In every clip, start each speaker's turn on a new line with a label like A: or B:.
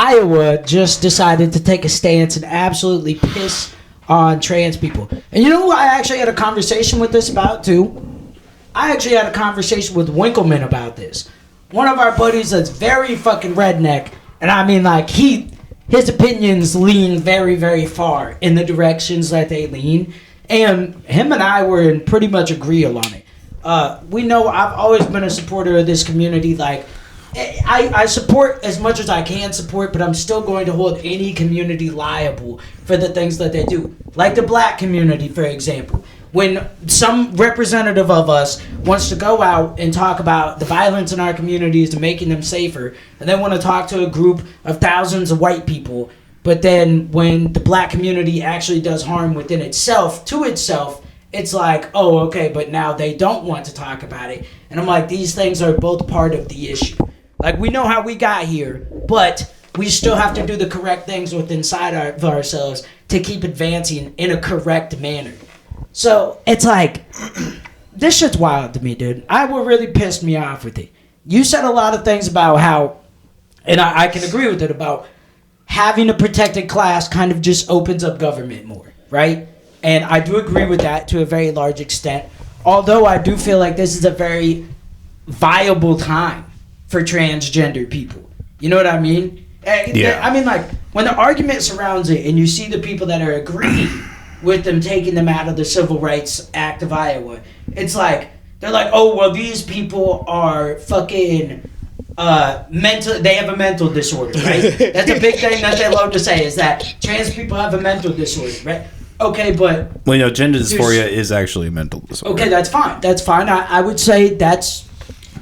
A: Iowa just decided to take a stance and absolutely piss on trans people. And you know who I actually had a conversation with this about too? I actually had a conversation with Winkleman about this. One of our buddies that's very fucking redneck, and I mean like his opinions lean very, very far in the directions that they lean. And him and I were in pretty much agreeable on it. We know I've always been a supporter of this community. Like, I support as much as I can support, but I'm still going to hold any community liable for the things that they do. Like the black community, for example. When some representative of us wants to go out and talk about the violence in our communities and making them safer, and then want to talk to a group of thousands of white people, but then when the black community actually does harm within itself, to itself, it's like, oh, okay, but now they don't want to talk about it. And I'm like, these things are both part of the issue. Like, we know how we got here, but we still have to do the correct things within inside of ourselves to keep advancing in a correct manner. So, it's like, this shit's wild to me, dude. What really pissed me off with it. You said a lot of things about how, and I can agree with it, about having a protected class kind of just opens up government more, right? And I do agree with that to a very large extent. Although I do feel like this is a very viable time for transgender people. You know what I mean? Yeah. I mean, like, when the argument surrounds it and you see the people that are agreeing with them taking them out of the Civil Rights Act of Iowa, it's like, they're like, oh, well, these people are fucking mental, they have a mental disorder, right? That's a big thing that they love to say, is that trans people have a mental disorder, right? Okay, but...
B: Well, you know, gender dysphoria is actually a mental disorder.
A: Okay, that's fine. That's fine. I would say that's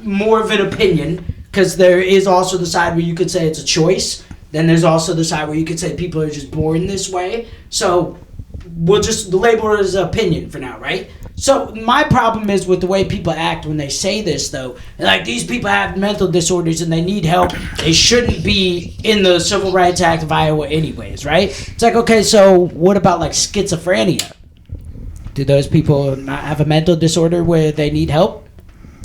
A: more of an opinion, because there is also the side where you could say it's a choice. Then there's also the side where you could say people are just born this way. So we'll just label it as an opinion for now, right? So my problem is with the way people act when they say this, though. Like, these people have mental disorders and they need help. They shouldn't be in the Civil Rights Act of Iowa anyways, right? It's like, okay, so what about, like, schizophrenia? Do those people not have a mental disorder where they need help?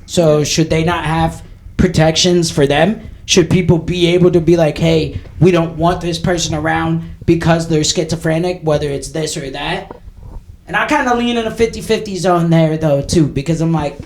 A: So should they not have protections for them? Should people be able to be like, hey, we don't want this person around because they're schizophrenic, whether it's this or that? And I kind of lean in a 50-50 zone there, though, too, because I'm like,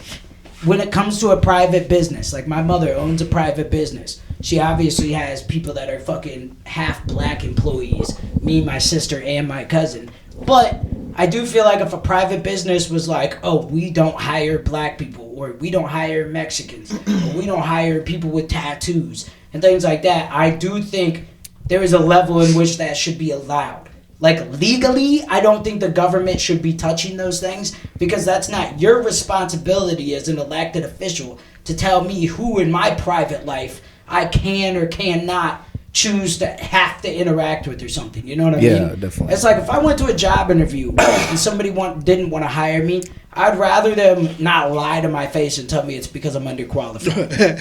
A: when it comes to a private business, like my mother owns a private business. She obviously has people that are fucking half black employees, me, my sister, and my cousin. But I do feel like if a private business was like, oh, we don't hire black people, or we don't hire Mexicans, or we don't hire people with tattoos, and things like that, I do think there is a level in which that should be allowed. Like, legally, I don't think the government should be touching those things, because that's not your responsibility as an elected official to tell me who in my private life I can or cannot choose to have to interact with or something. You know what I mean?
B: Yeah, definitely.
A: It's like, if I went to a job interview and somebody didn't want to hire me, I'd rather them not lie to my face and tell me it's because I'm underqualified.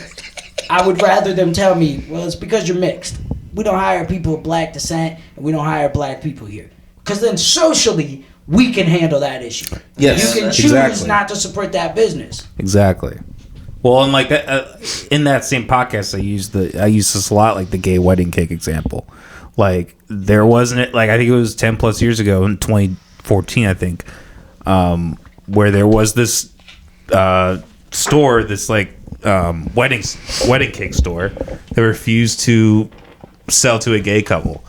A: I would rather them tell me, well, it's because you're mixed. We don't hire people of black descent, and we don't hire black people here. Because then socially, we can handle that issue.
B: Yes,
A: you can choose not to support that business.
B: Exactly. Well, and like that, in that same podcast, I used this a lot, like the gay wedding cake example. Like, there wasn't, like, I think it was 10 plus years ago in 2014, I think, where there was this store, this like wedding cake store that refused to sell to a gay couple,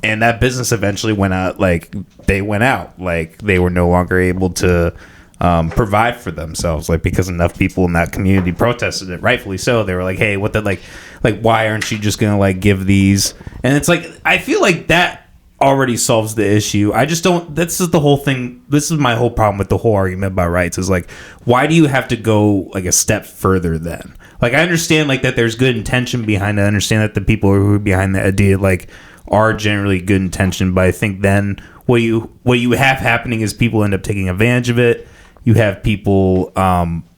B: and that business eventually went out. Like, they went out, like they were no longer able to provide for themselves, like, because enough people in that community protested it, rightfully so. They were like, hey, what the, like why aren't you just gonna like give these? And it's like, I feel like that already solves the issue. I just don't, this is the whole thing, this is my whole problem with the whole argument about rights, is like, why do you have to go like a step further then? Like, I understand like that there's good intention behind it. I understand that the people who are behind the idea like are generally good intention, but I think then what you have happening is people end up taking advantage of it. You have people,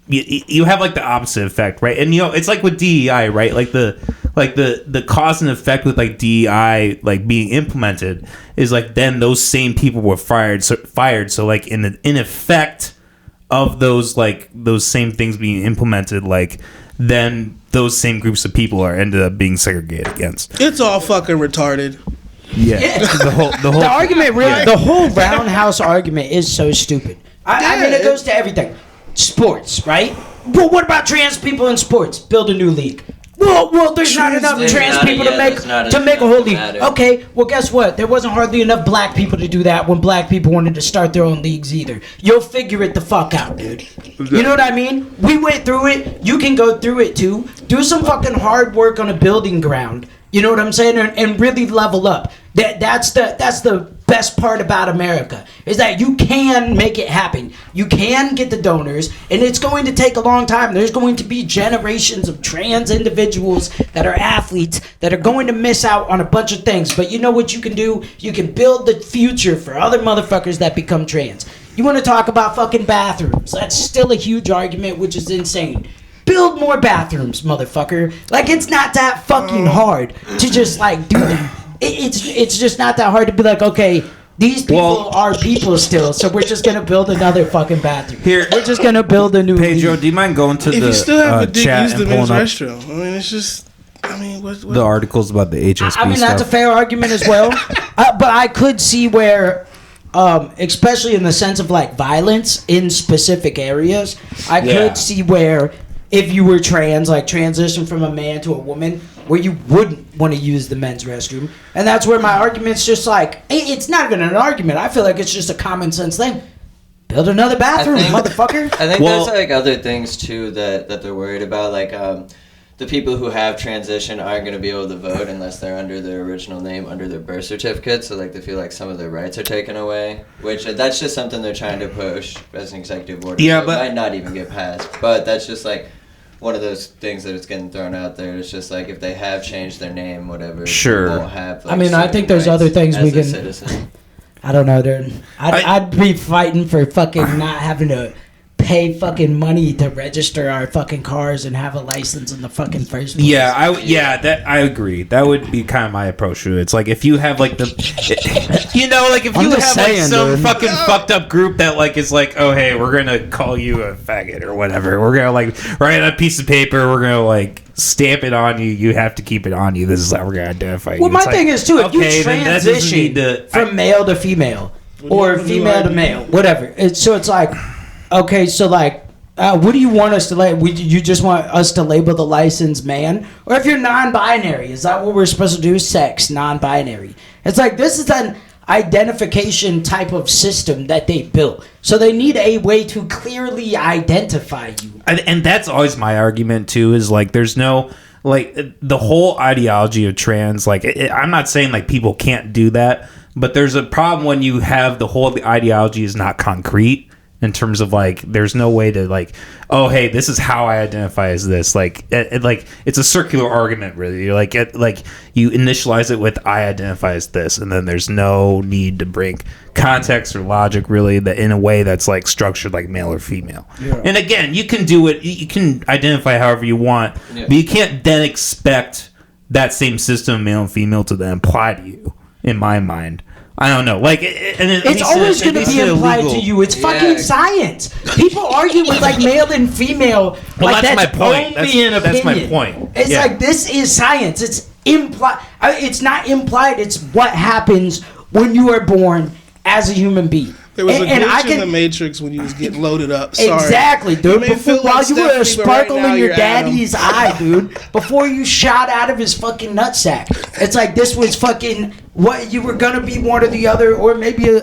B: you have like the opposite effect, right? And you know, it's like with DEI, right? Like the cause and effect with like DEI like being implemented is like then those same people were fired. So like in effect of those same things being implemented, like then those same groups of people are ended up being segregated against.
C: It's all fucking retarded.
B: Yeah. The
A: argument really, the whole roundhouse argument is so stupid. I mean, it goes to everything. Sports, right? Well, what about trans people in sports? Build a new league. Well, there's not enough trans people to make a whole league. Okay, well, guess what? There wasn't hardly enough black people to do that when black people wanted to start their own leagues either. You'll figure it the fuck out, dude. You know what I mean? We went through it. You can go through it too. Do some fucking hard work on a building ground. You know what I'm saying? And really level up. That's the best part about America, is that you can make it happen. You can get the donors, and it's going to take a long time. There's going to be generations of trans individuals that are athletes that are going to miss out on a bunch of things. But you know what you can do? You can build the future for other motherfuckers that become trans. You want to talk about fucking bathrooms? That's still a huge argument, which is insane. Build more bathrooms, motherfucker. Like, it's not that fucking hard to just, like, do that. It's just not that hard to be like, okay, these people are people still, so we're just going to build another fucking bathroom.
B: Here,
A: we're just going to build a new
B: Pedro,
A: league.
B: do you mind going to
C: if
B: the
C: you still have a dick,
B: chat
C: use the
B: and
C: men's
B: pulling up
C: restroom. I mean, it's just... I mean, what?
B: the articles about the HSP
A: I mean,
B: stuff?
A: that's a fair argument as well. But I could see where... especially in the sense of like violence in specific areas, I could see where if you were trans, like transition from a man to a woman, where you wouldn't want to use the men's restroom. And that's where my argument's just like, it's not even an argument. I feel like it's just a common sense thing. Build another bathroom, motherfucker.
D: I think there's like other things too that they're worried about, like the people who have transitioned aren't going to be able to vote unless they're under their original name, under their birth certificate. So like they feel like some of their rights are taken away, which that's just something they're trying to push as an executive order.
B: Yeah,
D: so
B: but
D: it might not even get passed. But that's just like one of those things that is getting thrown out there. It's just like if they have changed their name, whatever,
B: sure.
D: they won't have. Like,
A: I mean, I think there's other things we can.
D: Citizen.
A: I don't know, dude. I'd be fighting for fucking not having to pay fucking money to register our fucking cars and have a license in the fucking first place.
B: Yeah, I agree. That would be kind of my approach to it. It's like if you have like you know, like if you have like some fucking fucked up group that like is like, oh hey, we're gonna call you a faggot or whatever. We're gonna like write on a piece of paper. We're gonna like stamp it on you. You have to keep it on you. This is how we're gonna identify you.
A: Well, my thing is too, if you transition from male to female or female to male, whatever. It's like. Okay, so like, what do you want us to label? You just want us to label the licensed man? Or if you're non-binary, is that what we're supposed to do? Sex, non-binary. It's like, this is an identification type of system that they built. So they need a way to clearly identify you.
B: And that's always my argument too, is like, there's no, like, the whole ideology of trans, like, I'm not saying like people can't do that, but there's a problem when you have the whole ideology is not concrete. In terms of like, there's no way to like, oh hey, this is how I identify as this. Like, it's a circular argument, really. You're like, you initialize it with I identify as this, and then there's no need to bring context or logic, really, that in a way that's like structured like male or female. Yeah. And again, you can do it. You can identify however you want, but you can't then expect that same system, male and female, to then apply to you. In my mind. I don't know. Like,
A: it's always going to be implied to you. It's fucking science. People argue with like male and female.
B: Well,
A: like,
B: that's my point. That's my point.
A: It's like, this is science. It's implied. It's not implied. It's what happens when you are born as a human being.
C: There was a glitch in the Matrix when you was getting loaded up. Sorry.
A: Exactly, dude. While you were a sparkle in your daddy's eye, dude. Before you shot out of his fucking nutsack. It's like this was fucking what you were gonna be, one or the other, or maybe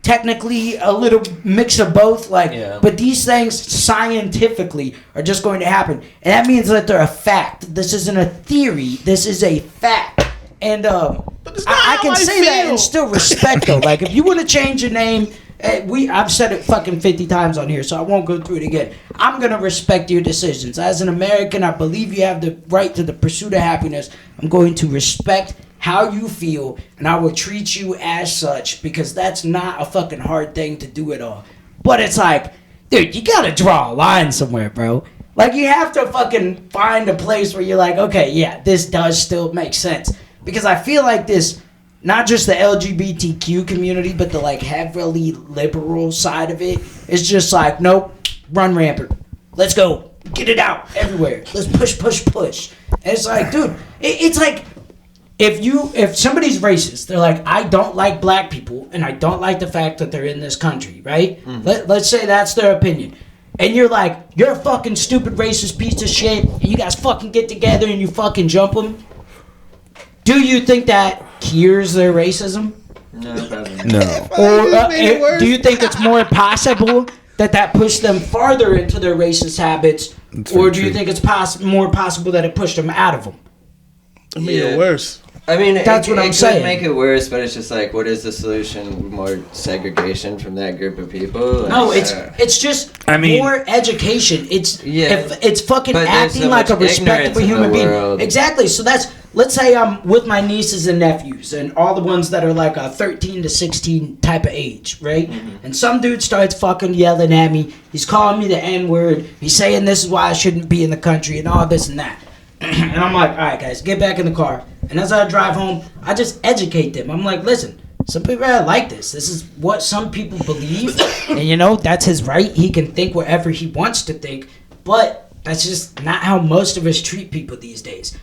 A: technically a little mix of both. Like, but these things scientifically are just going to happen, and that means that they're a fact. This isn't a theory. This is a fact. And I can say that and still respect though. Like, if you want to change your name, I've said it fucking 50 times on here, so I won't go through it again. I'm gonna respect your decisions. As an American, I believe you have the right to the pursuit of happiness. I'm going to respect how you feel, and I will treat you as such, because that's not a fucking hard thing to do at all. But it's like, dude, you gotta draw a line somewhere, bro. Like, you have to fucking find a place where you're like, okay, yeah, this does still make sense. Because I feel like this, not just the LGBTQ community, but the like heavily liberal side of it is just like, nope, run rampant. Let's go. Get it out everywhere. Let's push. And it's like, dude, it's like if somebody's racist, they're like, I don't like black people and I don't like the fact that they're in this country, right? Let's say that's their opinion. And you're like, you're a fucking stupid racist piece of shit, and you guys fucking get together and you fucking jump them. Do you think that cures their racism?
D: No, probably not.
B: No.
A: Or do you think it's more possible that pushed them farther into their racist habits, or do you think it's more possible that it pushed them out of them?
C: I mean, it worse.
D: I mean,
A: That's what I'm saying.
D: Could make it worse, but it's just like, what is the solution? More segregation from that group of people? Like,
A: No, it's just more education. It's fucking acting like a respectable human being. Exactly. So let's say I'm with my nieces and nephews and all the ones that are like a 13 to 16 type of age, right? Mm-hmm. And some dude starts fucking yelling at me. He's calling me the N-word. He's saying this is why I shouldn't be in the country and all this and that. And I'm like, all right, guys, get back in the car. And as I drive home, I just educate them. I'm like, listen, some people are like this. This is what some people believe. And, that's his right. He can think whatever he wants to think. But that's just not how most of us treat people these days.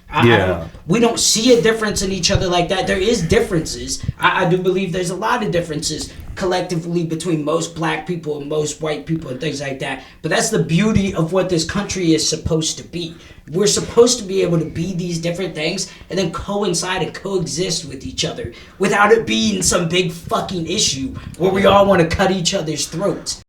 A: We don't see a difference in each other like that. There is differences. I do believe there's a lot of differences collectively between most black people and most white people and things like that. But that's the beauty of what this country is supposed to be. We're supposed to be able to be these different things and then coincide and coexist with each other without it being some big fucking issue where we all want to cut each other's throats.